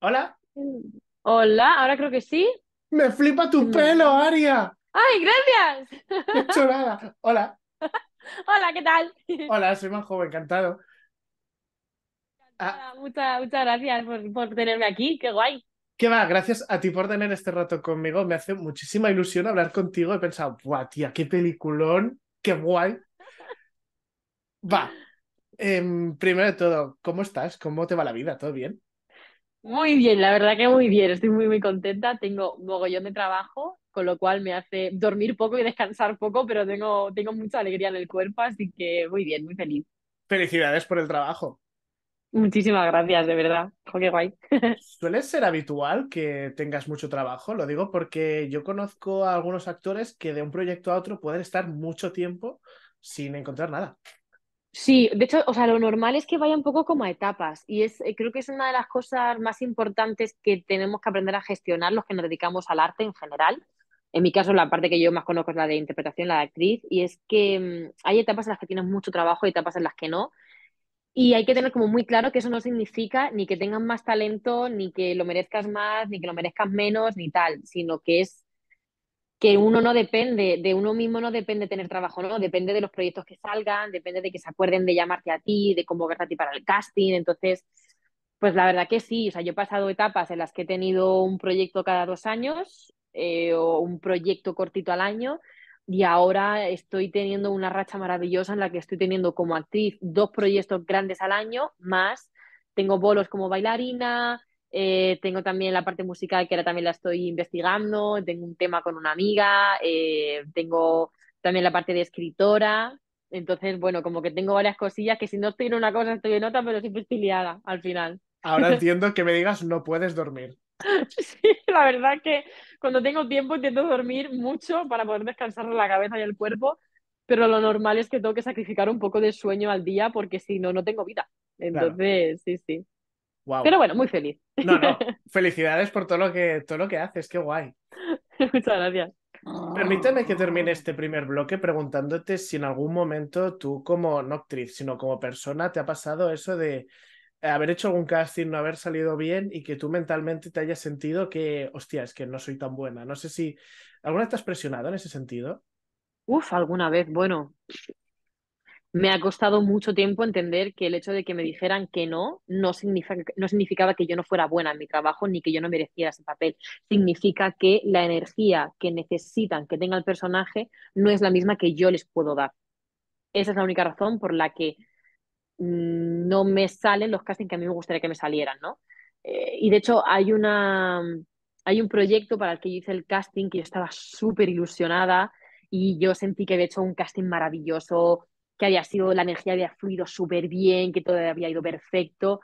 Hola, Hola, ahora creo que sí. me flipa tu pelo, Mm. Aria. ¡Ay, gracias! No he hecho nada. Hola, Hola, ¿qué tal? hola, soy Manjo, encantado. Ah, Nada, muchas gracias por tenerme aquí, qué guay. ¿qué va? Gracias a ti por tener este rato conmigo. Me hace muchísima ilusión hablar contigo. He pensado, ¡buah, tía, qué peliculón! ¡Qué guay! Va, primero de todo, ¿cómo estás? ¿Cómo te va la vida? ¿Todo bien? Muy bien, la verdad que muy bien, estoy muy contenta. Tengo mogollón de trabajo, con lo cual me hace dormir poco y descansar poco, pero tengo mucha alegría en el cuerpo, así que muy bien, muy feliz. Felicidades por el trabajo. Muchísimas gracias, de verdad. Jo, qué guay. ¿Suele ser habitual que tengas mucho trabajo? Lo digo porque yo conozco a algunos actores que de un proyecto a otro pueden estar mucho tiempo sin encontrar nada. Sí, de hecho, o sea, lo normal es que vaya un poco como a etapas y creo que es una de las cosas más importantes que tenemos que aprender a gestionar los que nos dedicamos al arte en general. En mi caso, la parte que yo más conozco es la de interpretación, la de actriz, y es que hay etapas en las que tienes mucho trabajo y etapas en las que no. Y hay que tener como muy claro que eso no significa ni que tengas más talento, ni que lo merezcas más, ni que lo merezcas menos, ni tal, sino que es que uno no depende, de uno mismo no depende tener trabajo, no, depende de los proyectos que salgan, depende de que se acuerden de llamarte a ti, de convocarte a ti para el casting. Entonces, pues la verdad que sí, o sea, yo he pasado etapas en las que he tenido un proyecto cada 2 años o un proyecto cortito al año, y ahora estoy teniendo una racha maravillosa en la que estoy teniendo como actriz 2 proyectos grandes al año, más tengo bolos como bailarina. Tengo también la parte musical que ahora también la estoy investigando, tengo un tema con una amiga, tengo también la parte de escritora. Entonces, bueno, como que tengo varias cosillas que si no estoy en una cosa estoy en otra, pero siempre estoy liada al final. Ahora entiendo que me digas no puedes dormir. Sí, la verdad que cuando tengo tiempo intento dormir mucho para poder descansar la cabeza y el cuerpo, pero lo normal es que tengo que sacrificar un poco de sueño al día porque si no, no tengo vida. Claro, Entonces, sí, sí. wow. Pero bueno, muy feliz. No, no. Felicidades por todo lo que haces, qué guay. Muchas gracias. Permíteme que termine este primer bloque preguntándote si en algún momento tú como no actriz, sino como persona te ha pasado eso de haber hecho algún casting, no haber salido bien y que tú mentalmente te hayas sentido que, hostia, es que no soy tan buena. No sé si alguna vez te has presionado en ese sentido. Uf, alguna vez, bueno, me ha costado mucho tiempo entender que el hecho de que me dijeran que no significaba que yo no fuera buena en mi trabajo ni que yo no mereciera ese papel. Significa que la energía que necesitan que tenga el personaje no es la misma que yo les puedo dar. Esa es la única razón por la que no me salen los castings que a mí me gustaría que me salieran, ¿no? Y de hecho hay un proyecto para el que yo hice el casting que yo estaba súper ilusionada y yo sentí que había hecho un casting maravilloso, que había sido, la energía había fluido súper bien, que todo había ido perfecto,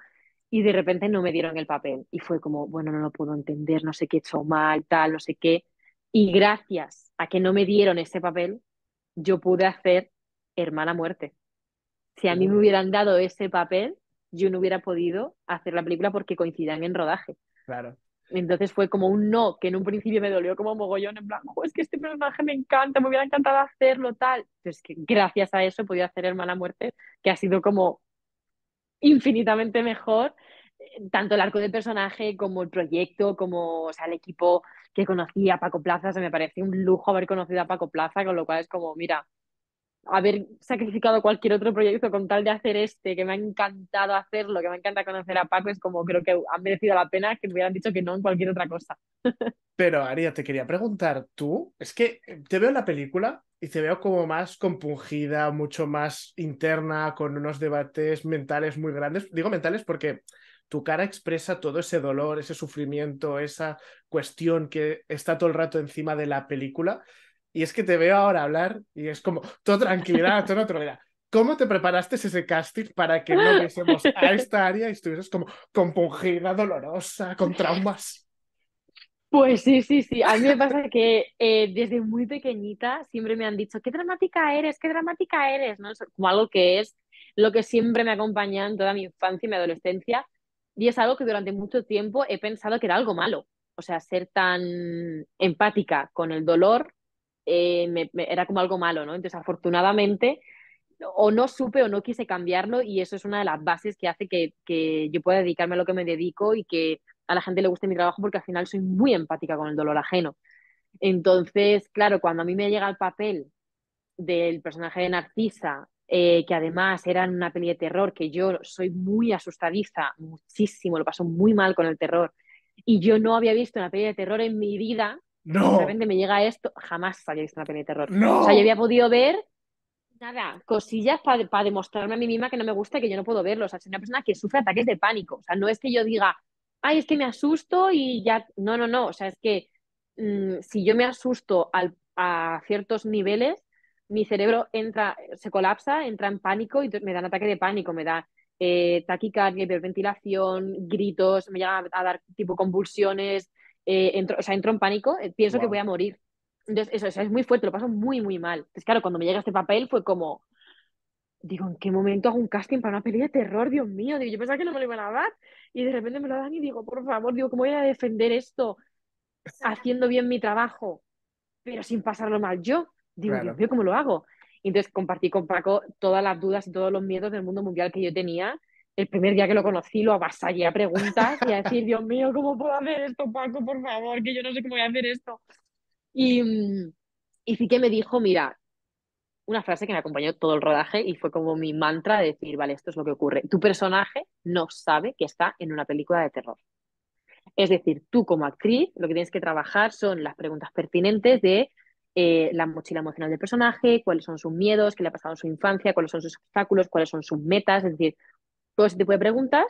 y de repente no me dieron el papel y fue como, bueno, no lo puedo entender, no sé qué he hecho mal, tal, no sé qué. Y gracias a que no me dieron ese papel, yo pude hacer Hermana Muerte. Si a mí me Uh, hubieran dado ese papel, yo no hubiera podido hacer la película porque coincidían en rodaje. claro. Entonces fue como un no, que en un principio me dolió como mogollón, en plan, "Jo, es que este personaje me encanta, me hubiera encantado hacerlo, tal". Pero es que gracias a eso he podido hacer Hermana Muerte, que ha sido como infinitamente mejor, tanto el arco del personaje como el proyecto, como, o sea, el equipo que conocí a Paco Plaza. O sea, me parece un lujo haber conocido a Paco Plaza, con lo cual es como, mira, haber sacrificado cualquier otro proyecto con tal de hacer este, que me ha encantado hacerlo, que me encanta conocer a Paco, es como creo que han merecido la pena que me hubieran dicho que no en cualquier otra cosa. Pero Aria, te quería preguntar, tú, es que te veo en la película y te veo como más compungida, mucho más interna, con unos debates mentales muy grandes. Digo mentales porque tu cara expresa todo ese dolor, ese sufrimiento, esa cuestión que está todo el rato encima de la película. Y es que te veo ahora hablar y es como todo tranquilidad, todo naturalidad. ¿Cómo te preparaste ese casting para que no viésemos a esta área y estuvieses como compungida, dolorosa, con traumas? Pues sí, sí, sí. A mí me pasa que desde muy pequeñita siempre me han dicho, qué dramática eres, qué dramática eres, ¿no? Es como algo que es lo que siempre me ha acompañado en toda mi infancia y mi adolescencia. Y es algo que durante mucho tiempo he pensado que era algo malo. O sea, ser tan empática con el dolor era como algo malo, ¿no? Entonces, afortunadamente, o no supe o no quise cambiarlo, y eso es una de las bases que hace que yo pueda dedicarme a lo que me dedico y que a la gente le guste mi trabajo porque al final soy muy empática con el dolor ajeno. Entonces, claro, cuando a mí me llega el papel del personaje de Narcisa, que además era en una peli de terror, que yo soy muy asustadiza, muchísimo, lo paso muy mal con el terror, y yo no había visto una peli de terror en mi vida, y de No, repente me llega esto, jamás había visto una peli de terror. O sea, yo no, había podido ver nada, cosillas para demostrarme a mí misma que no me gusta y que yo no puedo verlo. O sea, soy una persona que sufre ataques de pánico. O sea, no es que yo diga, ay, es que me asusto y ya. No, no, no. O sea, es que si yo me asusto a ciertos niveles, mi cerebro entra, se colapsa, entra en pánico y me da un ataque de pánico, me da taquicardia, hiperventilación, gritos, me llega a dar tipo convulsiones, o sea, entro en pánico, pienso que voy wow, a morir. Entonces, eso es muy fuerte, lo paso muy, muy mal. Entonces, claro, cuando me llega este papel fue como, digo, ¿en qué momento hago un casting para una peli de terror? Dios mío, digo, yo pensaba que no me lo iban a dar y de repente me lo dan y digo, por favor, digo, ¿cómo voy a defender esto haciendo bien mi trabajo, pero sin pasarlo mal yo? Digo, Dios claro. mío, ¿cómo lo hago? Y entonces compartí con Paco todas las dudas y todos los miedos del mundo mundial que yo tenía. El primer día que lo conocí lo avasallé a preguntas y a decir, Dios mío, ¿cómo puedo hacer esto, Paco? Por favor, que yo no sé cómo voy a hacer esto. Y, y sí que me dijo, mira, una frase que me acompañó todo el rodaje y fue como mi mantra de decir, vale, esto es lo que ocurre. Tu personaje no sabe que está en una película de terror. Es decir, tú como actriz lo que tienes que trabajar son las preguntas pertinentes de la mochila emocional del personaje, cuáles son sus miedos, qué le ha pasado en su infancia, cuáles son sus obstáculos, cuáles son sus metas, es decir, todo ese tipo de preguntas,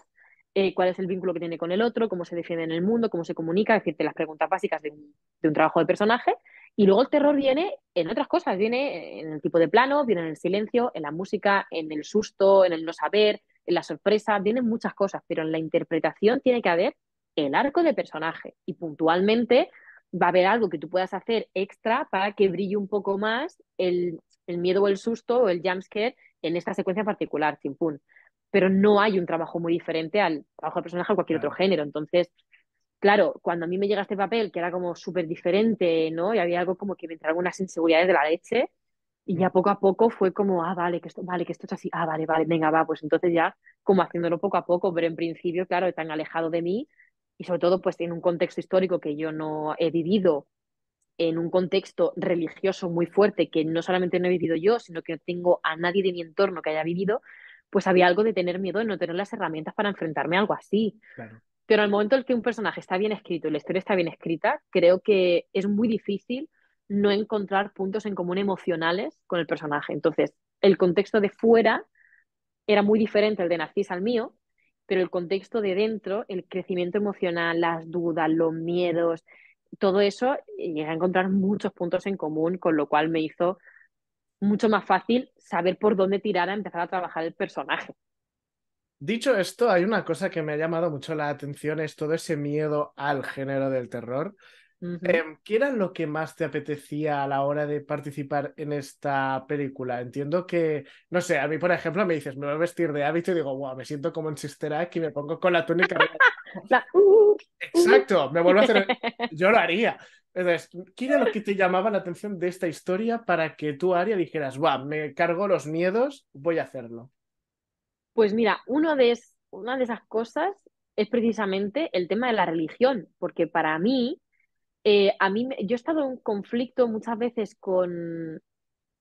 cuál es el vínculo que tiene con el otro, cómo se defiende en el mundo, cómo se comunica, decirte las preguntas básicas de un trabajo de personaje. Y luego el terror viene en otras cosas, viene en el tipo de plano, viene en el silencio, en la música, en el susto, en el no saber, en la sorpresa, vienen muchas cosas, pero en la interpretación tiene que haber el arco de personaje y puntualmente va a haber algo que tú puedas hacer extra para que brille un poco más el miedo o el susto o el jumpscare en esta secuencia en particular, chimpún, pero no hay un trabajo muy diferente al trabajo de personaje o cualquier otro Claro. género. Entonces, claro, cuando a mí me llega este papel, que era como súper diferente, ¿no? Y había algo como que me entraron unas inseguridades de la leche, y ya poco a poco fue como, vale, que esto es así, vale, vale, venga, va, pues entonces ya como haciéndolo poco a poco, pero en principio, claro, tan alejado de mí, y sobre todo pues en un contexto histórico que yo no he vivido, en un contexto religioso muy fuerte que no solamente no he vivido yo, sino que no tengo a nadie de mi entorno que haya vivido, pues había algo de tener miedo de no tener las herramientas para enfrentarme a algo así. Claro. Pero al momento en el que un personaje está bien escrito y la historia está bien escrita, creo que es muy difícil no encontrar puntos en común emocionales con el personaje. Entonces, el contexto de fuera era muy diferente al de Narcisa al mío, pero el contexto de dentro, el crecimiento emocional, las dudas, los miedos, todo eso, llegué a encontrar muchos puntos en común, con lo cual me hizo mucho más fácil saber por dónde tirar a empezar a trabajar el personaje. Dicho esto, hay una cosa que me ha llamado mucho la atención, es todo ese miedo al género del terror. Ujú. ¿Qué era lo que más te apetecía a la hora de participar en esta película? Entiendo que, no sé, a mí, por ejemplo, me dices, me voy a vestir de hábito y digo, wow, me siento como en Sister Act y me pongo con la túnica arriba. La, uh. Exacto, me vuelvo a hacer, yo lo haría. Entonces, ¿qué era lo que te llamaba la atención de esta historia para que tú, Aria, dijeras, wow, me cargo los miedos, voy a hacerlo? Pues mira, una de esas cosas es precisamente el tema de la religión, porque para mí, yo he estado en conflicto muchas veces con,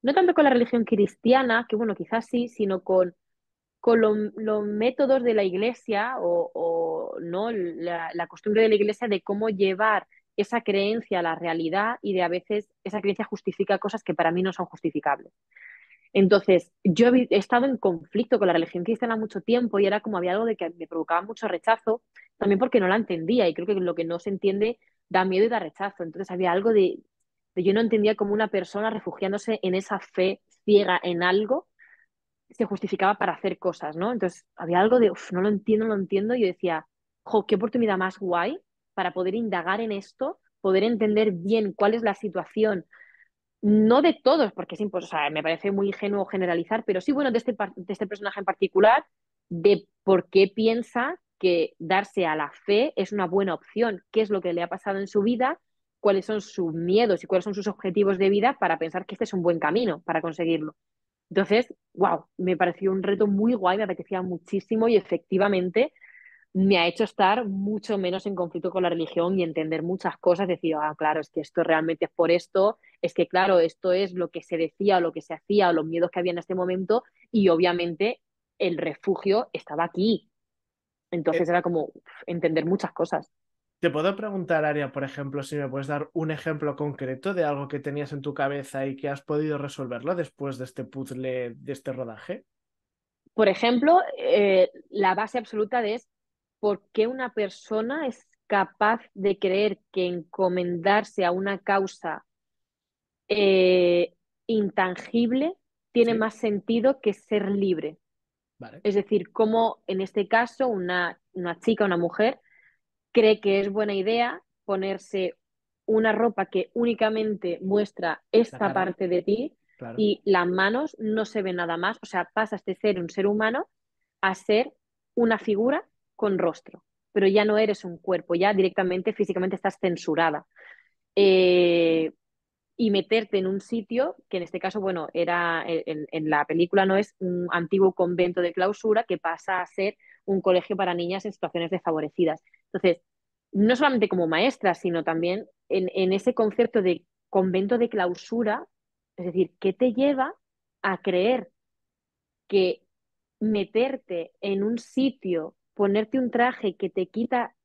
no tanto con la religión cristiana, que bueno, quizás sí, sino con los métodos de la iglesia o no la costumbre de la iglesia de cómo llevar esa creencia a la realidad y de a veces esa creencia justifica cosas que para mí no son justificables. Entonces, yo he estado en conflicto con la religión cristiana mucho tiempo y era como había algo de que me provocaba mucho rechazo, también porque no la entendía y creo que lo que no se entiende da miedo y da rechazo. Entonces había algo de yo no entendía cómo una persona refugiándose en esa fe ciega en algo se justificaba para hacer cosas, ¿no? Entonces había algo de, "Uf, no lo entiendo, no lo entiendo", y yo decía, jo, qué oportunidad más guay para poder indagar en esto, poder entender bien cuál es la situación, no de todos, porque es imposible, o sea, me parece muy ingenuo generalizar, pero sí, bueno, de este personaje en particular, de por qué piensa que darse a la fe es una buena opción, qué es lo que le ha pasado en su vida, cuáles son sus miedos y cuáles son sus objetivos de vida para pensar que este es un buen camino para conseguirlo. Entonces, wow, me pareció un reto muy guay, me apetecía muchísimo y efectivamente me ha hecho estar mucho menos en conflicto con la religión y entender muchas cosas, decir, ah, claro, es que esto realmente es por esto, es que claro, esto es lo que se decía o lo que se hacía o los miedos que había en este momento y obviamente el refugio estaba aquí. Eh, Entonces era como entender muchas cosas. ¿Te puedo preguntar, Aria, por ejemplo, si me puedes dar un ejemplo concreto de algo que tenías en tu cabeza y que has podido resolverlo después de este puzzle, de este rodaje? Por ejemplo, la base absoluta es por qué una persona es capaz de creer que encomendarse a una causa eh, intangible tiene Sí, más sentido que ser libre. vale, Es decir, cómo en este caso una chica, una mujer, cree que es buena idea ponerse una ropa que únicamente muestra la esta cara, parte de ti claro, y las manos no se ve nada más. O sea, pasas de ser un ser humano a ser una figura con rostro, pero ya no eres un cuerpo, ya directamente físicamente estás censurada. Eh, y meterte en un sitio que en este caso, bueno, era en la película no es un antiguo convento de clausura que pasa a ser un colegio para niñas en situaciones desfavorecidas. Entonces, no solamente como maestra, sino también en ese concepto de convento de clausura, es decir, ¿qué te lleva a creer que meterte en un sitio, ponerte un traje que te quita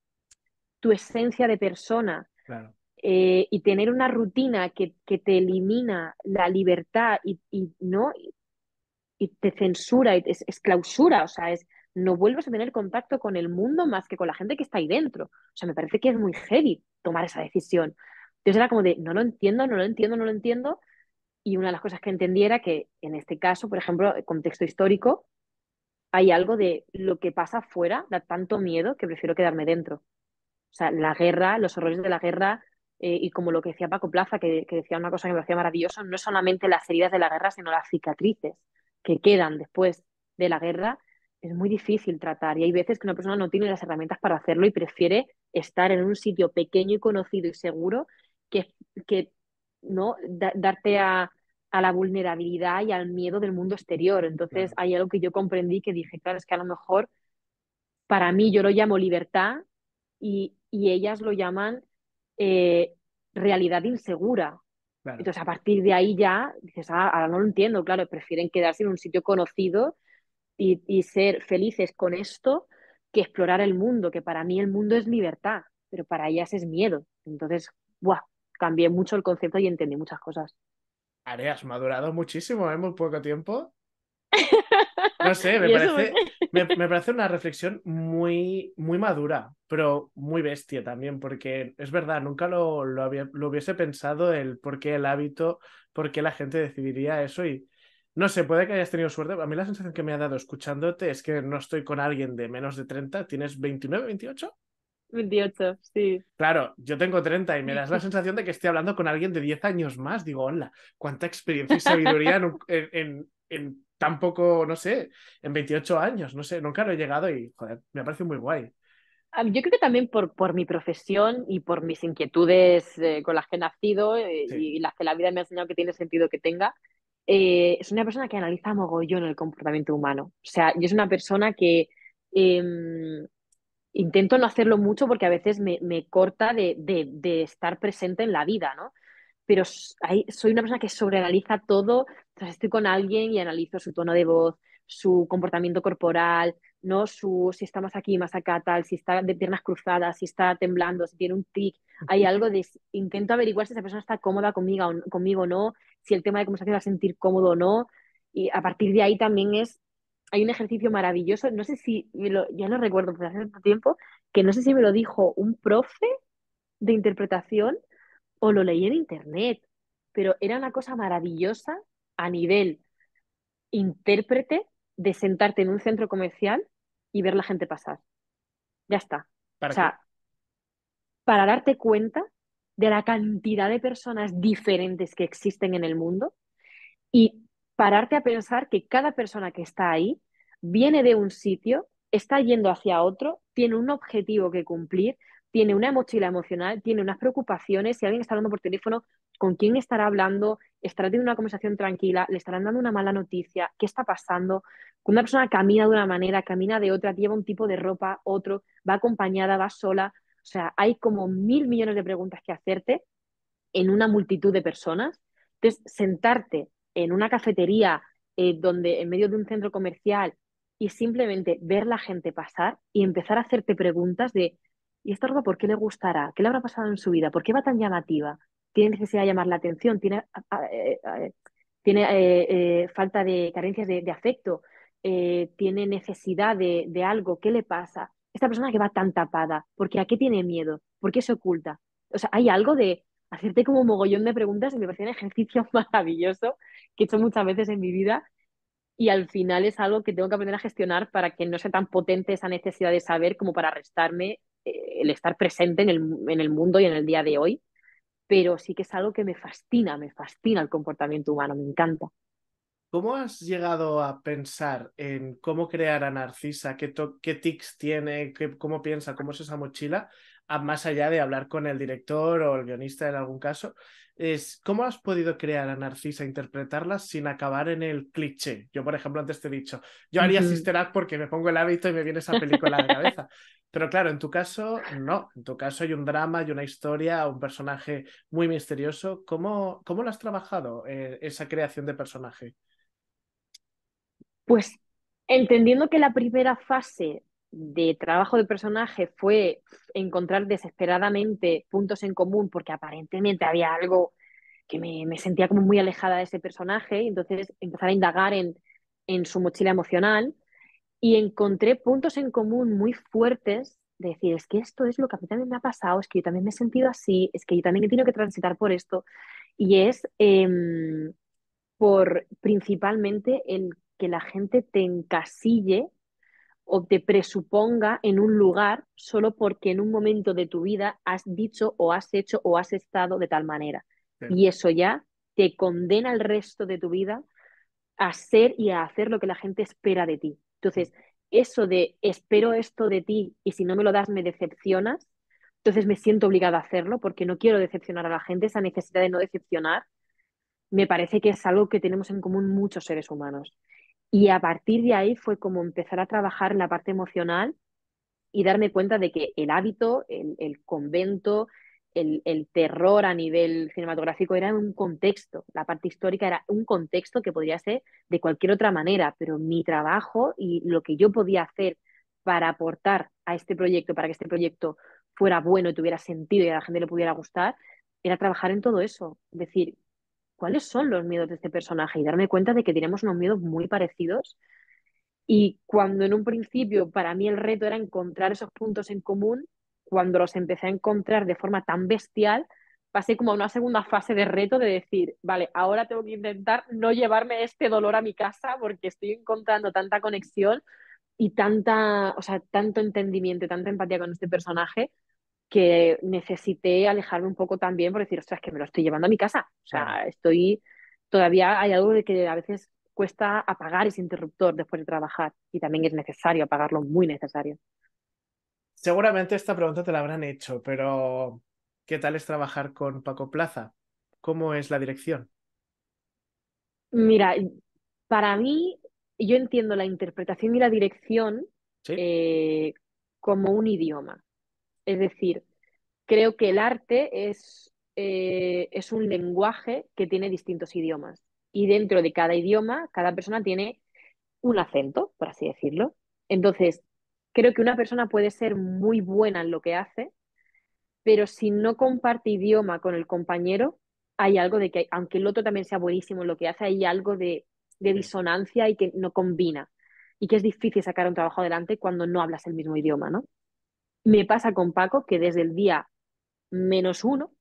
tu esencia de persona, claro. y tener una rutina que te elimina la libertad ¿no? Y te censura, es clausura, o sea, no vuelves a tener contacto con el mundo más que con la gente que está ahí dentro. O sea, me parece que es muy heavy tomar esa decisión. Entonces era como de, no lo entiendo, no lo entiendo, no lo entiendo. Y una de las cosas que entendí era que en este caso, por ejemplo, el contexto histórico, hay algo de lo que pasa afuera, da tanto miedo que prefiero quedarme dentro. O sea, la guerra, los horrores de la guerra, y como lo que decía Paco Plaza, que decía una cosa que me parecía maravilloso, no es solamente las heridas de la guerra, sino las cicatrices que quedan después de la guerra, es muy difícil tratar. Y hay veces que una persona no tiene las herramientas para hacerlo y prefiere estar en un sitio pequeño y conocido y seguro que no darte a la vulnerabilidad y al miedo del mundo exterior. Entonces Claro. hay algo que yo comprendí que dije, claro, es que a lo mejor para mí yo lo llamo libertad y ellas lo llaman eh, realidad insegura. Claro. Entonces, a partir de ahí ya dices, ah, ahora no lo entiendo, claro, prefieren quedarse en un sitio conocido y ser felices con esto que explorar el mundo, que para mí el mundo es libertad, pero para ellas es miedo. Entonces, ¡buah! Cambié mucho el concepto y entendí muchas cosas. Aria, has madurado muchísimo, ¿eh? Muy poco tiempo. No sé, Y eso, me parece una reflexión muy, muy madura, pero muy bestia también, porque es verdad, nunca lo hubiese pensado el por qué el hábito, por qué la gente decidiría eso y no sé, puede que hayas tenido suerte. A mí la sensación que me ha dado escuchándote es que no estoy con alguien de menos de 30. ¿Tienes 29, 28? 28, sí. Claro, yo tengo 30 y me das la sensación de que estoy hablando con alguien de 10 años más. Digo, hola, cuánta experiencia y sabiduría en tan poco, no sé, en 28 años. No sé, nunca lo he llegado y, joder, me parece muy guay. Yo creo que también por mi profesión y por mis inquietudes con las que he nacido Sí, y las que la vida me ha enseñado que tiene sentido que tenga, es una persona que analiza mogollón el comportamiento humano. O sea, yo es una persona que eh, intento no hacerlo mucho porque a veces me corta de estar presente en la vida, ¿no? Pero soy una persona que sobreanaliza todo. Entonces estoy con alguien y analizo su tono de voz, su comportamiento corporal, ¿no? Si está más aquí, más acá, tal, si está de piernas cruzadas, si está temblando, si tiene un tic. Hay algo de, intento averiguar si esa persona está cómoda conmigo o no, si el tema de conversación va a sentir cómodo o no. Y a partir de ahí también hay un ejercicio maravilloso, no sé si, ya no recuerdo, pero hace tanto tiempo, que no sé si me lo dijo un profe de interpretación o lo leí en internet, pero era una cosa maravillosa a nivel intérprete de sentarte en un centro comercial y ver la gente pasar. Ya está. O ¿para qué? sea, para darte cuenta de la cantidad de personas diferentes que existen en el mundo y pararte a pensar que cada persona que está ahí viene de un sitio, está yendo hacia otro, tiene un objetivo que cumplir, tiene una mochila emocional, tiene unas preocupaciones, si alguien está hablando por teléfono, con quién estará hablando, estará teniendo una conversación tranquila, le estarán dando una mala noticia, qué está pasando. Una persona camina de una manera, camina de otra, lleva un tipo de ropa, otro, va acompañada, va sola. O sea, hay como 1.000 millones de preguntas que hacerte en una multitud de personas. Entonces, sentarte en una cafetería donde en medio de un centro comercial y simplemente ver la gente pasar y empezar a hacerte preguntas de, ¿y esta ropa por qué le gustará? ¿Qué le habrá pasado en su vida? ¿Por qué va tan llamativa? ¿Tiene necesidad de llamar la atención? ¿Tiene falta de carencias de afecto? ¿Tiene necesidad de algo? ¿Qué le pasa? Esta persona que va tan tapada, ¿porque a qué tiene miedo? ¿Por qué se oculta? O sea, hay algo de hacerte como un mogollón de preguntas y me parece un ejercicio maravilloso que he hecho muchas veces en mi vida y al final es algo que tengo que aprender a gestionar para que no sea tan potente esa necesidad de saber como para restarme el estar presente en el mundo y en el día de hoy, pero sí que es algo que me fascina el comportamiento humano, me encanta. ¿Cómo has llegado a pensar en cómo crear a Narcisa? ¿Qué tics tiene? ¿Cómo piensa? ¿Cómo es esa mochila? Más allá de hablar con el director o el guionista en algún caso, ¿cómo has podido crear a Narcisa, interpretarla sin acabar en el cliché? Yo, por ejemplo, antes te he dicho, yo haría Ujú. Sister Act porque me pongo el hábito y me viene esa película a la cabeza. Pero claro, en tu caso, no. En tu caso hay un drama, hay una historia, un personaje muy misterioso. ¿Cómo lo has trabajado, esa creación de personaje? Pues entendiendo que la primera fase de trabajo de personaje fue encontrar desesperadamente puntos en común porque aparentemente había algo que me sentía como muy alejada de ese personaje y entonces empezar a indagar en su mochila emocional y encontré puntos en común muy fuertes de decir, es que esto es lo que a mí también me ha pasado, es que yo también me he sentido así, es que yo también he tenido que transitar por esto y es por principalmente el que la gente te encasille o te presuponga en un lugar solo porque en un momento de tu vida has dicho o has hecho o has estado de tal manera. Y eso ya te condena el resto de tu vida a ser y a hacer lo que la gente espera de ti. Entonces, eso de espero esto de ti y si no me lo das me decepcionas, entonces me siento obligada a hacerlo porque no quiero decepcionar a la gente, esa necesidad de no decepcionar, me parece que es algo que tenemos en común muchos seres humanos. Y a partir de ahí fue como empezar a trabajar en la parte emocional y darme cuenta de que el hábito, el convento, el terror a nivel cinematográfico era un contexto, la parte histórica era un contexto que podría ser de cualquier otra manera, pero mi trabajo y lo que yo podía hacer para aportar a este proyecto, para que este proyecto fuera bueno y tuviera sentido y a la gente le pudiera gustar, era trabajar en todo eso. Es decir, ¿cuáles son los miedos de este personaje? Y darme cuenta de que tenemos unos miedos muy parecidos y cuando en un principio para mí el reto era encontrar esos puntos en común, cuando los empecé a encontrar de forma tan bestial, pasé como a una segunda fase de reto de decir, vale, ahora tengo que intentar no llevarme este dolor a mi casa porque estoy encontrando tanta conexión y tanta, o sea, tanto entendimiento y tanta empatía con este personaje que necesité alejarme un poco también por decir, ostras, que me lo estoy llevando a mi casa. O Claro. sea, estoy, todavía hay algo de que a veces cuesta apagar ese interruptor después de trabajar y también es necesario apagarlo, muy necesario. Seguramente esta pregunta te la habrán hecho, pero ¿qué tal es trabajar con Paco Plaza? ¿Cómo es la dirección? Mira, para mí, yo entiendo la interpretación y la dirección ¿Sí? eh, como un idioma. Es decir, creo que el arte es un lenguaje que tiene distintos idiomas. Y dentro de cada idioma, cada persona tiene un acento, por así decirlo. Entonces, creo que una persona puede ser muy buena en lo que hace, pero si no comparte idioma con el compañero, hay algo de que, aunque el otro también sea buenísimo en lo que hace, hay algo de Sí. disonancia y que no combina. Y que es difícil sacar un trabajo adelante cuando no hablas el mismo idioma, ¿no? Me pasa con Paco que desde el día -1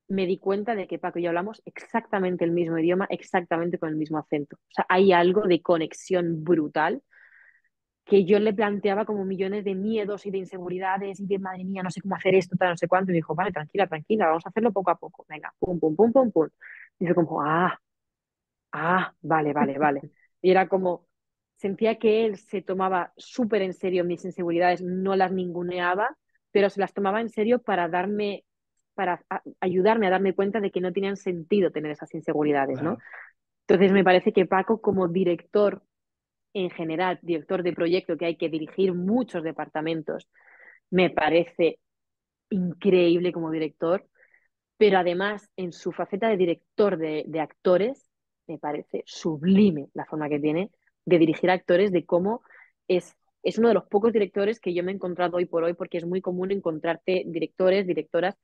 me di cuenta de que Paco y yo hablamos exactamente el mismo idioma, exactamente con el mismo acento. O sea, hay algo de conexión brutal que yo le planteaba como millones de miedos y de inseguridades y de madre mía, no sé cómo hacer esto, tal, no sé cuánto. Y me dijo, vale, tranquila, tranquila, vamos a hacerlo poco a poco. Venga, pum, pum, pum, pum, pum. Y yo como, vale, vale, vale. Y era como, sentía que él se tomaba súper en serio mis inseguridades, no las ninguneaba, pero se las tomaba en serio para ayudarme a darme cuenta de que no tenían sentido tener esas inseguridades, ¿no? Claro, Entonces me parece que Paco, como director en general, director de proyecto, que hay que dirigir muchos departamentos, me parece increíble como director, pero además en su faceta de director de actores, me parece sublime la forma que tiene de dirigir actores, de cómo es uno de los pocos directores que yo me he encontrado hoy por hoy, porque es muy común encontrarte directores, directoras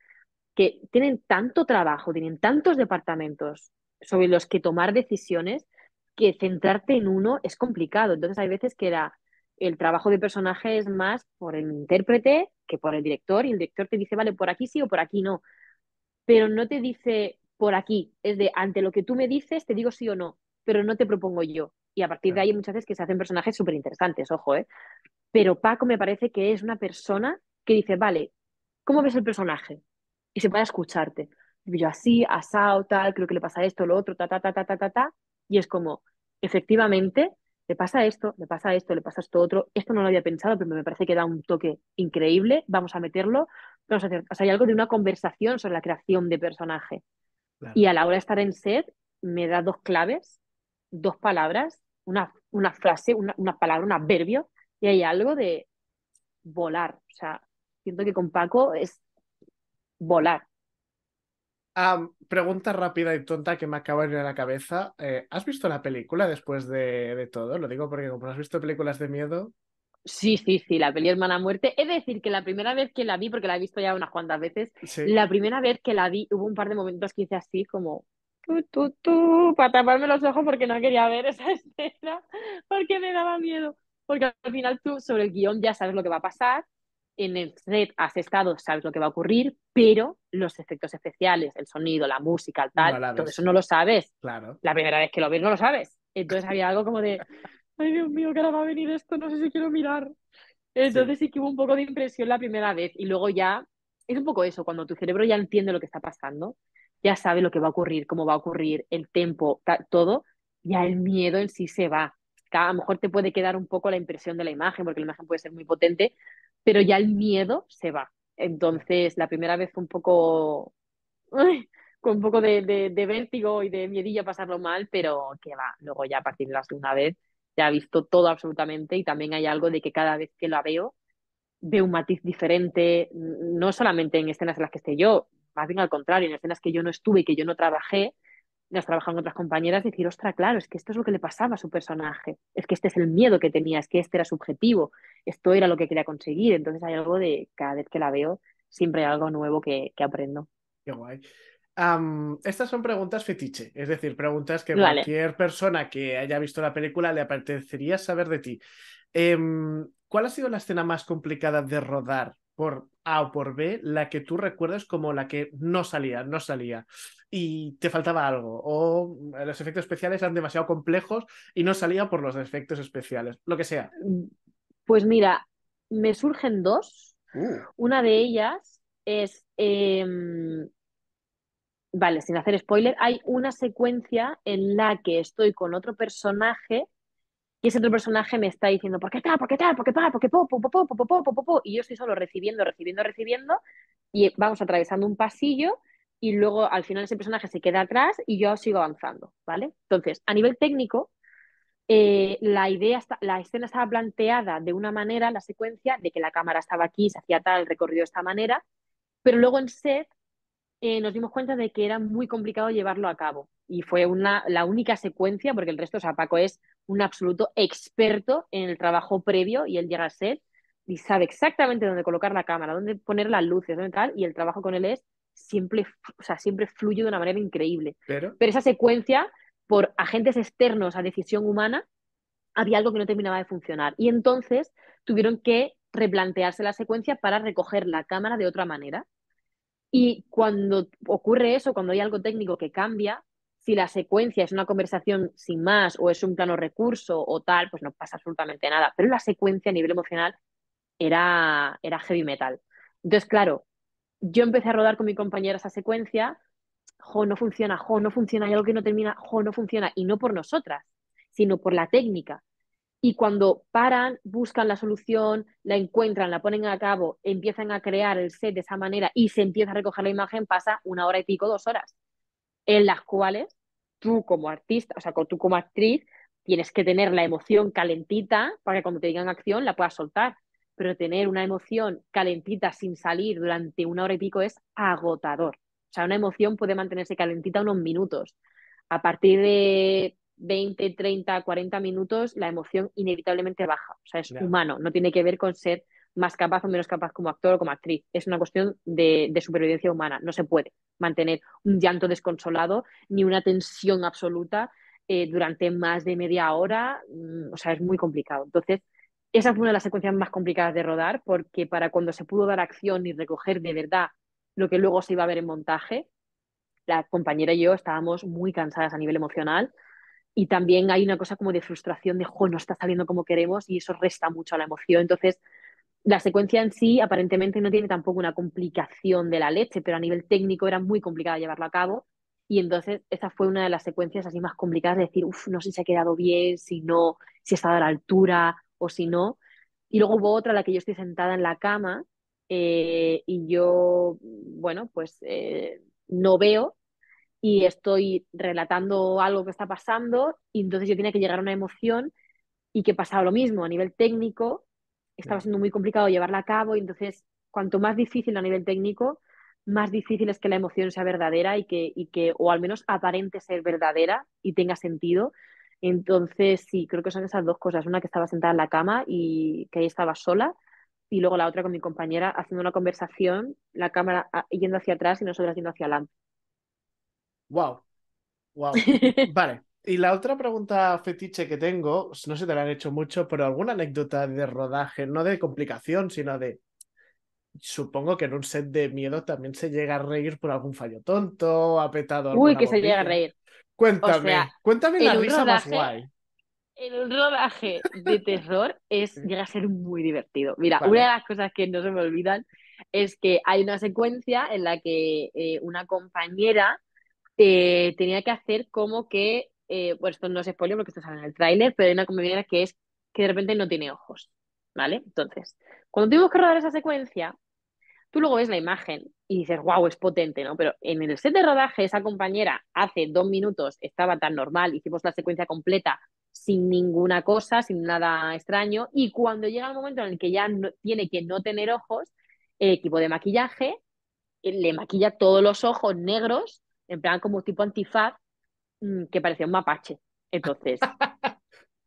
que tienen tanto trabajo, tienen tantos departamentos sobre los que tomar decisiones, que centrarte en uno es complicado. Entonces hay veces que el trabajo de personaje es más por el intérprete que por el director, y el director te dice, vale, por aquí sí o por aquí no, pero no te dice por aquí, es de ante lo que tú me dices, te digo sí o no, pero no te propongo yo. Y a partir de claro. ahí muchas veces que se hacen personajes súper interesantes, ojo, ¿eh? Pero Paco me parece que es una persona que dice, vale, ¿cómo ves el personaje? Y se puede escucharte. Y yo así, asado, tal, creo que le pasa esto, lo otro, ta, ta, ta, ta, ta, ta, ta. Y es como, efectivamente, le pasa esto, le pasa esto, le pasa esto otro. Esto no lo había pensado, pero me parece que da un toque increíble. Vamos a meterlo. Vamos a hacer, o sea, hay algo de una conversación sobre la creación de personaje. Y Claro. a la hora de estar en set, me da dos claves, dos palabras, una frase, una palabra, un adverbio, y hay algo de volar. O sea, siento que con Paco es volar. Pregunta rápida y tonta que me acaba de venir a la cabeza. ¿Has visto la película después de todo? Lo digo porque como no has visto películas de miedo, Sí, sí, sí, la peli Hermana Muerte. Es decir, que la primera vez que la vi, porque la he visto ya unas cuantas veces, sí, la primera vez que la vi hubo un par de momentos que hice así como para taparme los ojos porque no quería ver esa escena, porque me daba miedo. Porque al final tú sobre el guión ya sabes lo que va a pasar, en el set has estado, sabes lo que va a ocurrir, pero los efectos especiales, el sonido, la música, el no tal, la todo eso ves. no lo sabes. Claro, La primera vez que lo ves no lo sabes. Entonces había algo como de, ay Dios mío, que ahora va a venir esto, no sé si quiero mirar. sí. Entonces sí que hubo un poco de impresión la primera vez y luego ya es un poco eso, cuando tu cerebro ya entiende lo que está pasando, ya sabe lo que va a ocurrir, cómo va a ocurrir, el tempo, todo, ya el miedo en sí se va. A lo mejor te puede quedar un poco la impresión de la imagen, porque la imagen puede ser muy potente, pero ya el miedo se va. Claro. Entonces la primera vez fue un poco, uy, con un poco de vértigo y de miedillo a pasarlo mal, pero que va, luego ya a partir de la segunda vez ya he visto todo absolutamente y también hay algo de que cada vez que la veo un matiz diferente, no solamente en escenas en las que esté yo, más bien al contrario, en escenas que yo no estuve, que yo no trabajé, las trabajan otras compañeras, decir, ostra, claro, es que esto es lo que le pasaba a su personaje, es que este es el miedo que tenía, es que este era su objetivo, esto era lo que quería conseguir, entonces hay algo de, cada vez que la veo, siempre hay algo nuevo que aprendo. Qué guay. Estas son preguntas fetiche, es decir, preguntas que Vale. cualquier persona que haya visto la película le apetecería saber de ti. ¿Cuál ha sido la escena más complicada de rodar por A o por B, la que tú recuerdas como la que no salía, no salía y te faltaba algo? O los efectos especiales eran demasiado complejos y no salía por los efectos especiales, lo que sea. Pues mira, me surgen dos. Uh, Una de ellas es, vale, sin hacer spoiler, hay una secuencia en la que estoy con otro personaje y ese otro personaje me está diciendo, ¿por qué tal? ¿Por qué tal? ¿Por qué tal? ¿Por qué po, po, po, po, po, po, po, po, po? Y yo estoy solo recibiendo, recibiendo, recibiendo y vamos atravesando un pasillo y luego al final ese personaje se queda atrás y yo sigo avanzando, ¿vale? Entonces, a nivel técnico, la escena estaba planteada de una manera, la secuencia, de que la cámara estaba aquí, se hacía tal, el recorrido de esta manera, pero luego en set nos dimos cuenta de que era muy complicado llevarlo a cabo. Y fue la única secuencia, porque el resto, o sea, Paco es un absoluto experto en el trabajo previo y él llega a set y sabe exactamente dónde colocar la cámara, dónde poner las luces, dónde tal, y el trabajo con él es siempre, o sea, siempre fluye de una manera increíble. pero, Pero esa secuencia, por agentes externos a decisión humana, había algo que no terminaba de funcionar. Y entonces tuvieron que replantearse la secuencia para recoger la cámara de otra manera. Y cuando ocurre eso, cuando hay algo técnico que cambia, si la secuencia es una conversación sin más o es un plano recurso o tal, pues no pasa absolutamente nada. Pero la secuencia a nivel emocional era heavy metal. Entonces, claro, yo empecé a rodar con mi compañera esa secuencia, jo, no funciona, hay algo que no termina, jo, no funciona. Y no por nosotras, sino por la técnica. y cuando paran, buscan la solución, la encuentran, la ponen a cabo, empiezan a crear el set de esa manera y se empieza a recoger la imagen, pasa 1 hora y pico, 2 horas, en las cuales tú como artista, o sea, tú como actriz, tienes que tener la emoción calentita para que cuando te digan acción la puedas soltar. Pero tener una emoción calentita sin salir durante 1 hora y pico es agotador. O sea, una emoción puede mantenerse calentita unos minutos. A partir de 20, 30, 40 minutos, la emoción inevitablemente baja. O sea, es Ya. humano, no tiene que ver con ser más capaz o menos capaz como actor o como actriz. Es una cuestión de supervivencia humana. No se puede mantener un llanto desconsolado ni una tensión absoluta durante más de media hora. O sea, es muy complicado. Entonces, esa fue una de las secuencias más complicadas de rodar porque para cuando se pudo dar acción y recoger de verdad lo que luego se iba a ver en montaje, la compañera y yo estábamos muy cansadas a nivel emocional y también hay una cosa como de frustración de, jo, no está saliendo como queremos y eso resta mucho a la emoción. Entonces, la secuencia en sí aparentemente no tiene tampoco una complicación de la leche, pero a nivel técnico era muy complicado llevarlo a cabo. Y entonces esa fue una de las secuencias así más complicadas de decir, uff, no sé si se ha quedado bien, si no, si ha estado a la altura o si no. Y luego hubo otra en la que yo estoy sentada en la cama y yo, bueno, pues no veo y estoy relatando algo que está pasando y entonces yo tenía que llegar a una emoción y que pasaba lo mismo a nivel técnico, estaba Ya. siendo muy complicado llevarla a cabo y entonces cuanto más difícil a nivel técnico, más difícil es que la emoción sea verdadera o al menos aparente ser verdadera y tenga sentido. Entonces, sí, creo que son esas dos cosas. Una que estaba sentada en la cama y que ahí estaba sola, y luego la otra con mi compañera haciendo una conversación, la cámara yendo hacia atrás y nosotras yendo hacia adelante. Wow, wow. Vale. Y la otra pregunta fetiche que tengo, no sé si te la han hecho mucho, pero alguna anécdota de rodaje, no de complicación, sino de, supongo que en un set de miedo también se llega a reír por algún fallo tonto, ha petado Uy, alguna que se llega a bombilla. reír. O sea, Cuéntame la en un risa más rodaje guay. En un rodaje de terror llega a ser muy divertido. Mira, una de Vale. las cosas que no se me olvidan es que hay una secuencia en la que una compañera tenía que hacer como que, bueno, esto no es spoiler porque esto sale en el tráiler, pero hay una compañera que es que de repente no tiene ojos, ¿vale? Entonces, cuando tuvimos que rodar esa secuencia, tú luego ves la imagen y dices, wow, es potente, ¿no? Pero en el set de rodaje, esa compañera hace 2 minutos estaba tan normal, hicimos la secuencia completa sin ninguna cosa, sin nada extraño, y cuando llega el momento en el que ya tiene que no tener ojos, el equipo de maquillaje le maquilla todos los ojos negros, en plan como tipo antifaz, que parecía un mapache. Entonces,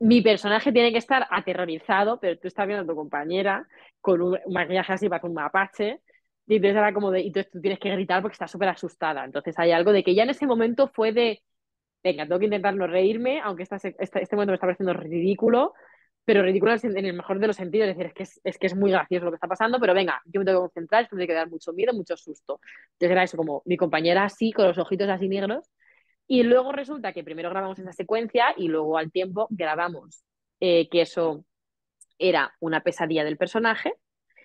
mi personaje tiene que estar aterrorizado, pero tú estás viendo a tu compañera con un maquillaje así para un mapache, y entonces era como de, y entonces tú tienes que gritar porque estás súper asustada. Entonces hay algo de que ya en ese momento fue de, venga, tengo que intentar no reírme, aunque este momento me está pareciendo ridículo, pero ridículo en el mejor de los sentidos, es decir, es que es muy gracioso lo que está pasando, pero venga, yo me tengo que concentrar, esto me tiene que dar mucho miedo, mucho susto. Entonces era eso, como mi compañera así, con los ojitos así negros, y luego resulta que primero grabamos esa secuencia y luego al tiempo grabamos que eso era una pesadilla del personaje.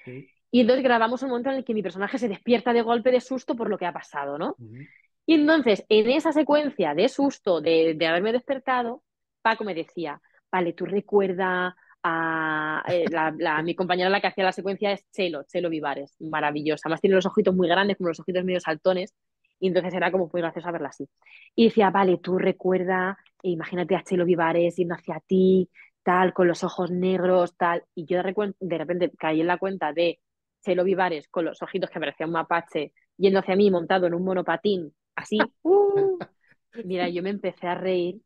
Sí. Y entonces grabamos un momento en el que mi personaje se despierta de golpe de susto por lo que ha pasado, ¿no? Ujú. Y entonces, en esa secuencia de susto, de haberme despertado, Paco me decía, vale, tú recuerda a mi compañera la que hacía la secuencia es Chelo Vivares, maravillosa. Además tiene los ojitos muy grandes, como los ojitos medio saltones, y entonces era como muy gracioso verla así. Y decía, vale, tú recuerda, imagínate a Chelo Vivares yendo hacia ti, tal, con los ojos negros, tal. Y yo de repente caí en la cuenta de Chelo Vivares con los ojitos que parecía un mapache yendo hacia mí montado en un monopatín así, mira, yo me empecé a reír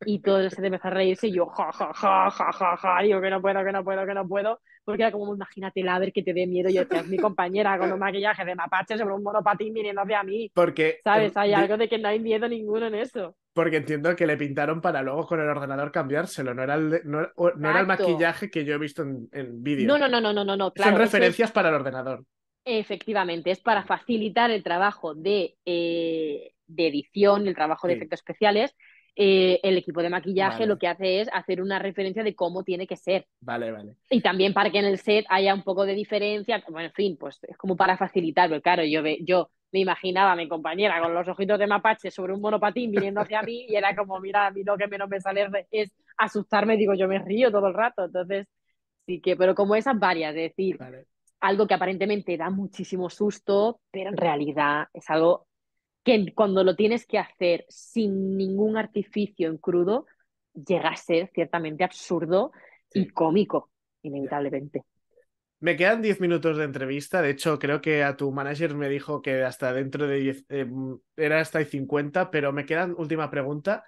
y todo el set empezó a reírse y yo, ja, ja, ja, ja, ja, ja, digo que no puedo, que no puedo, que no puedo, porque era como, imagínatela, a ver que te dé miedo. Yo decía, es mi compañera con un maquillaje de mapache sobre un monopatín viniendo hacia mí, Porque, ¿sabes? Hay algo de que no hay miedo ninguno en eso. porque entiendo que le pintaron para luego con el ordenador cambiárselo, no era no era el Exacto. maquillaje que yo he visto en No, vídeo. no, no, no, no, no, no, Son claro, eso es referencias para el ordenador. efectivamente, es para facilitar el trabajo de edición, el trabajo de Sí. efectos especiales. el equipo de maquillaje lo Vale, que hace es hacer una referencia de cómo tiene que ser. vale, vale. Y también para que en el set haya un poco de diferencia. Bueno, en fin, pues es como para facilitar, pero claro, yo me imaginaba a mi compañera con los ojitos de mapache sobre un monopatín viniendo hacia mí y era como, mira, a mí lo que menos me sale es asustarme, digo, yo me río todo el rato. Entonces, sí que, pero como esas varias, es decir, Vale. algo que aparentemente da muchísimo susto, pero en realidad es algo que cuando lo tienes que hacer sin ningún artificio en crudo, llega a ser ciertamente absurdo y Sí, cómico, ya. inevitablemente. Me quedan 10 minutos de entrevista. De hecho, creo que a tu manager me dijo que hasta dentro de 10 era hasta y 50, pero me quedan última pregunta.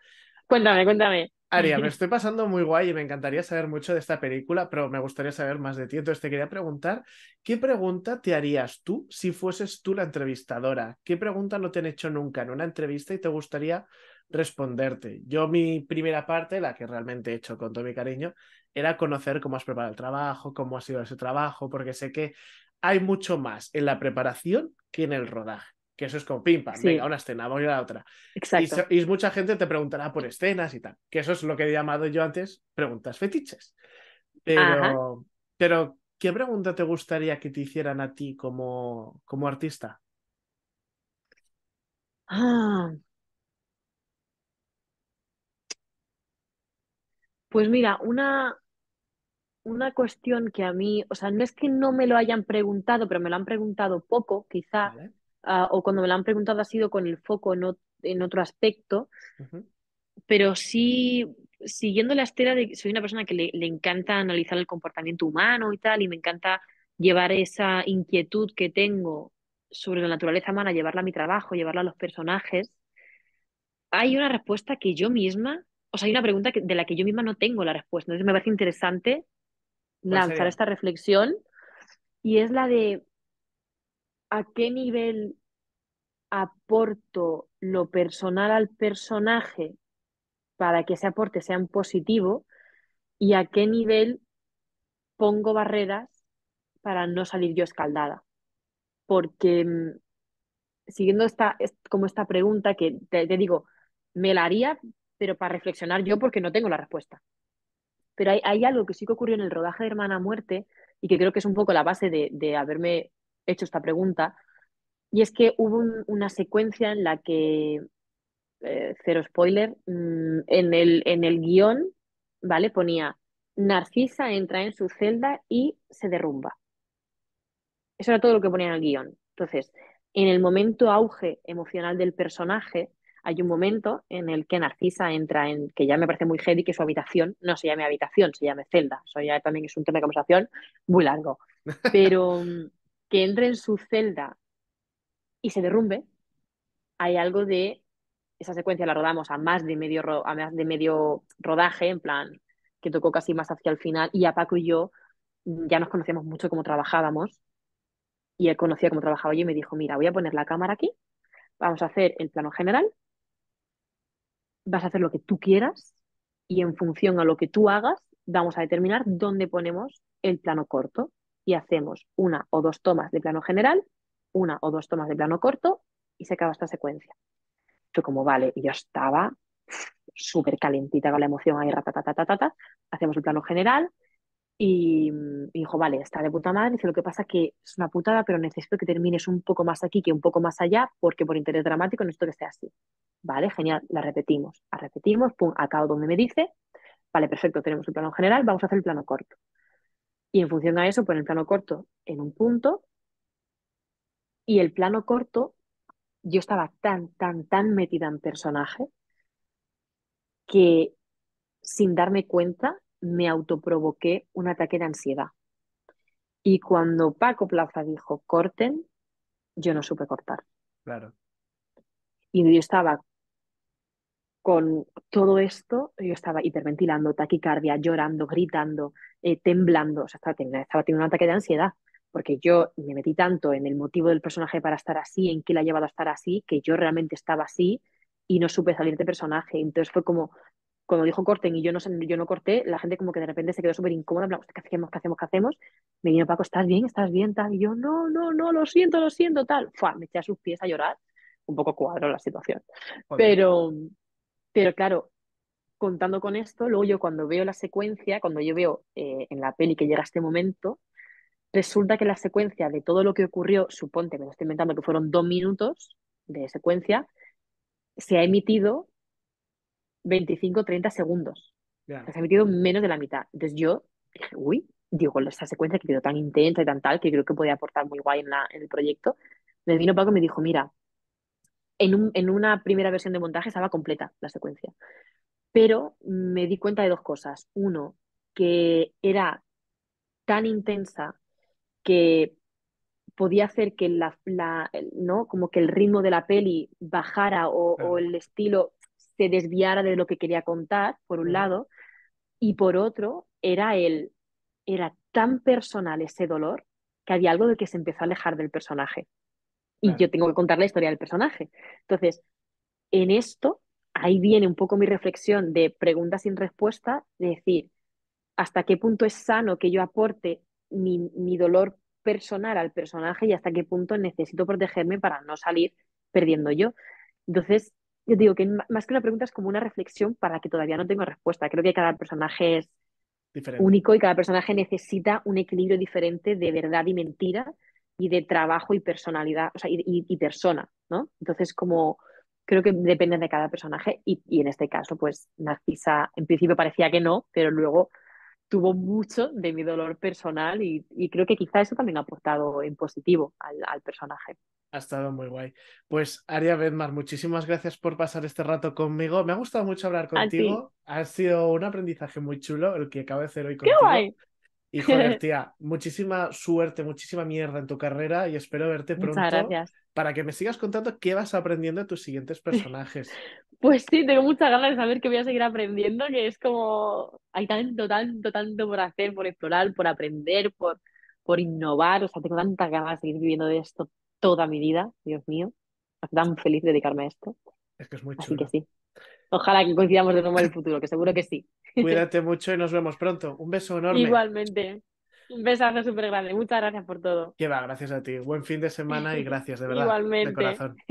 Cuéntame, cuéntame. Aria, me estoy pasando muy guay y me encantaría saber mucho de esta película, pero me gustaría saber más de ti. Entonces te quería preguntar, ¿qué pregunta te harías tú si fueses tú la entrevistadora? ¿Qué pregunta no te han hecho nunca en una entrevista y te gustaría responderte? Yo mi primera parte, la que realmente he hecho con todo mi cariño, era conocer cómo has preparado el trabajo, cómo ha sido ese trabajo, porque sé que hay mucho más en la preparación que en el rodaje. Que eso es como pim pam, venga, Sí, una escena, voy a la otra. exacto. Y mucha gente te preguntará por escenas y tal, que eso es lo que he llamado yo antes preguntas fetiches. Ajá. Pero, ¿qué pregunta te gustaría que te hicieran a ti como artista? Ah, pues mira, una cuestión que a mí, o sea, no es que no me lo hayan preguntado, pero me lo han preguntado poco, quizá, ¿Vale? o cuando me lo han preguntado ha sido con el foco en otro aspecto, Ujú. pero sí, siguiendo la estela de soy una persona que le encanta analizar el comportamiento humano y tal, y me encanta llevar esa inquietud que tengo sobre la naturaleza humana, llevarla a mi trabajo, llevarla a los personajes. Hay una respuesta que yo misma, o sea, hay una pregunta de la que yo misma no tengo la respuesta. Entonces me parece interesante ¿Cuál lanzar sería? esta reflexión y es la de a qué nivel aporto lo personal al personaje para que ese aporte sea en positivo y a qué nivel pongo barreras para no salir yo escaldada. Porque siguiendo como esta pregunta que te digo, me la haría, pero para reflexionar yo porque no tengo la respuesta. Pero hay algo que sí que ocurrió en el rodaje de Hermana Muerte y que creo que es un poco la base de haberme hecho esta pregunta, y es que hubo una secuencia en la que, cero spoiler, en el guión, ¿vale? Ponía, Narcisa entra en su celda y se derrumba. Eso era todo lo que ponía en el guión. Entonces, en el momento auge emocional del personaje, hay un momento en el que Narcisa entra en, que ya me parece muy heavy, que su habitación no se llame habitación, se llame celda. Eso ya también es un tema de conversación muy largo. Pero que entre en su celda y se derrumbe, hay algo de esa secuencia la rodamos a más de medio rodaje, en plan, que tocó casi más hacia el final, y a Paco y yo ya nos conocíamos mucho cómo trabajábamos, y él conocía cómo trabajaba yo y me dijo, mira, voy a poner la cámara aquí, vamos a hacer el plano general, vas a hacer lo que tú quieras, y en función a lo que tú hagas, vamos a determinar dónde ponemos el plano corto, y hacemos una o dos tomas de plano general, una o dos tomas de plano corto, y se acaba esta secuencia. Fue como, vale, y yo estaba súper calentita con la emoción ahí, ratatatatata, hacemos el plano general y dijo, vale, está de puta madre, dice, lo que pasa que es una putada, pero necesito que termines un poco más aquí que un poco más allá, porque por interés dramático necesito que esté así. Vale, genial, la repetimos, pum, acabo donde me dice, vale, perfecto, tenemos el plano general, vamos a hacer el plano corto. Y en función a eso, pon el plano corto en un punto y el plano corto, yo estaba tan metida en personaje que sin darme cuenta, me autoprovoqué un ataque de ansiedad. Y cuando Paco Plaza dijo corten, yo no supe cortar. Claro. Y yo estaba con todo esto, yo estaba hiperventilando, taquicardia, llorando, gritando, temblando, o sea, estaba teniendo un ataque de ansiedad, porque yo me metí tanto en el motivo del personaje para estar así, en qué le ha llevado a estar así, que yo realmente estaba así y no supe salir de personaje. Entonces fue como, cuando dijo corten y yo no, yo no corté, la gente como que de repente se quedó súper incómoda, en plan, "Hostia, ¿qué hacemos? ¿Qué hacemos? ¿Qué hacemos?". Me vino Paco, ¿estás bien? ¿Estás bien? Tal. Y yo, no, no, no, lo siento, tal. Fua, me eché a sus pies a llorar, un poco cuadro la situación. Joder. Pero, pero claro, contando con esto, luego yo cuando veo la secuencia, cuando yo veo en la peli que llega este momento, resulta que la secuencia de todo lo que ocurrió, suponte, me lo estoy inventando, que fueron 2 minutos de secuencia, se ha emitido 25 30 segundos. O Ya, sea, se ha emitido menos de la mitad. Entonces yo dije, uy, digo, esa secuencia que quedó tan intensa y tan tal, que creo que podía aportar muy guay en el proyecto. Me vino Paco y me dijo, mira, en una primera versión de montaje estaba completa la secuencia, pero me di cuenta de dos cosas. Uno, que era tan intensa que podía hacer que ¿no? Como que el ritmo de la peli bajara o claro. el estilo se desviara de lo que quería contar, por un Ujú, lado, y por otro, era tan personal ese dolor que había algo de que se empezó a alejar del personaje. Y claro, yo tengo que contar la historia del personaje. Entonces, en esto, ahí viene un poco mi reflexión de preguntas sin respuesta, de decir, hasta qué punto es sano que yo aporte mi dolor personal al personaje y hasta qué punto necesito protegerme para no salir perdiendo yo. Entonces, yo digo que más que una pregunta es como una reflexión para la que todavía no tengo respuesta. Creo que cada personaje es diferente. único y cada personaje necesita un equilibrio diferente de verdad y mentira y de trabajo y personalidad, o sea, y persona, ¿no? Entonces, como creo que depende de cada personaje y en este caso, pues Narcisa en principio parecía que no, pero luego tuvo mucho de mi dolor personal y creo que quizá eso también ha aportado en positivo al personaje. Ha estado muy guay. Pues Aria Bedmar, muchísimas gracias por pasar este rato conmigo. Me ha gustado mucho hablar A ti. contigo. Ha sido un aprendizaje muy chulo el que acabo de hacer hoy ¡Qué contigo. guay! Y joder, tía, muchísima suerte, muchísima mierda en tu carrera y espero verte Muchas pronto gracias. para que me sigas contando qué vas aprendiendo de tus siguientes personajes. Pues sí, tengo muchas ganas de saber que voy a seguir aprendiendo, que es como hay tanto, tanto, tanto por hacer, por explorar, por aprender, por innovar. O sea, tengo tantas ganas de seguir viviendo de esto toda mi vida, Dios mío. Me hace tan feliz dedicarme a esto. Es que es muy Así que chulo. sí. Ojalá que coincidamos de nuevo en el futuro, que seguro que sí. Cuídate mucho y nos vemos pronto. Un beso enorme. Igualmente. Un besazo súper grande. Muchas gracias por todo. Que va, gracias a ti. Buen fin de semana y gracias, de verdad, de Igualmente. corazón.